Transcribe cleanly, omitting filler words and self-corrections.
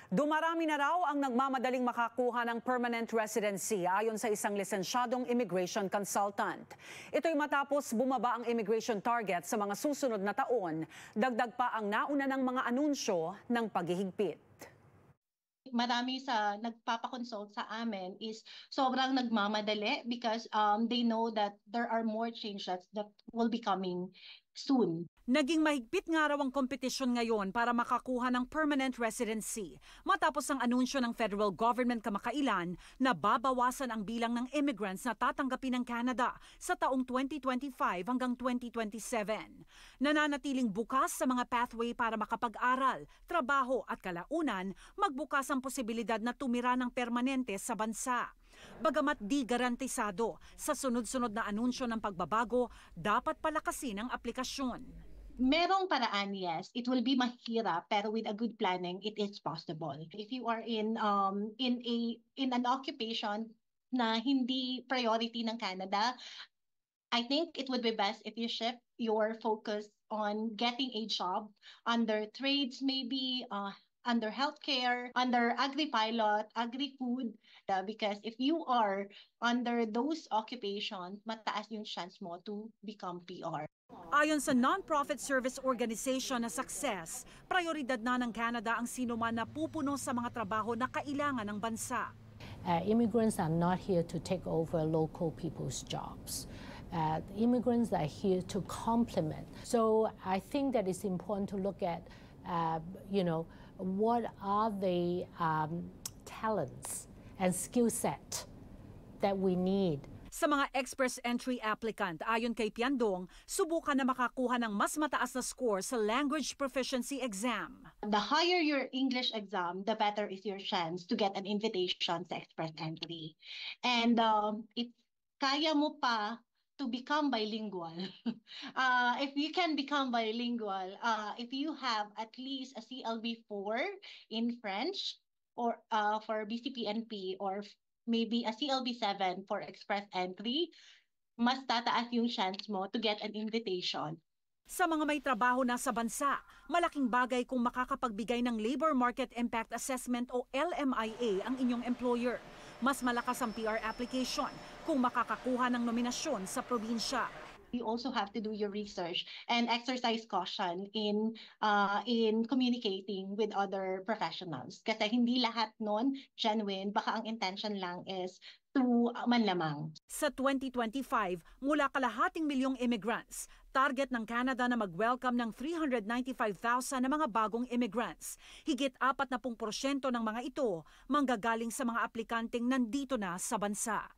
Dumarami na raw ang nagmamadaling makakuha ng permanent residency ayon sa isang lisensyadong immigration consultant. Ito'y matapos bumaba ang immigration target sa mga susunod na taon. Dagdag pa ang nauna ng mga anunsyo ng paghihigpit. Marami sa nagpapakonsult sa amin is sobrang nagmamadali because they know that there are more changes that will be coming soon. Naging mahigpit nga raw ang kompetisyon ngayon para makakuha ng permanent residency matapos ang anunsyo ng federal government kamakailan na babawasan ang bilang ng immigrants na tatanggapin ng Canada sa taong 2025 hanggang 2027. Nananatiling bukas sa mga pathway para makapag-aral, trabaho at kalaunan, magbukas ang posibilidad na tumira ng permanente sa bansa. Bagamat di garantisado, sa sunod-sunod na anunsyo ng pagbabago, dapat palakasin ang aplikasyon. Merong paraan, yes. It will be mahirap, pero with a good planning, it is possible. If you are in an occupation na hindi priority ng Canada, I think it would be best if you shift your focus on getting a job under trades, maybe under healthcare, under agri-pilot, agri-food, because if you are under those occupations, mataas yung chance mo to become PR. Ayon sa non-profit service organization na Success, prioridad na ng Canada ang sinuman na pupuno sa mga trabaho na kailangan ng bansa. Immigrants are not here to take over local people's jobs. Immigrants are here to complement. So I think that it's important to look at, what are the talents and skill set that we need. Sa mga express entry applicant, ayon kay Piandong, subukan na makakuha ng mas mataas na score sa language proficiency exam. The higher your English exam, the better is your chance to get an invitation sa express entry. And if kaya mo pa to become bilingual, if you can become bilingual, if you have at least a CLB4 in French or for BCPNP or maybe a CLB7 for express entry, mas tataas yung chance mo to get an invitation. Sa mga may trabaho na sa bansa, malaking bagay kung makakapagbigay ng Labor Market Impact Assessment o LMIA ang inyong employer. Mas malakas ang PR application kung makakakuha ng nominasyon sa probinsya. You also have to do your research and exercise caution in communicating with other professionals. Kasi hindi lahat nun genuine, baka ang intention lang is to manlamang. Sa 2025, mula kalahating milyong immigrants, target ng Canada na mag-welcome ng 395,000 na mga bagong immigrants. Higit 40% ng mga ito manggagaling sa mga aplikanteng nandito na sa bansa.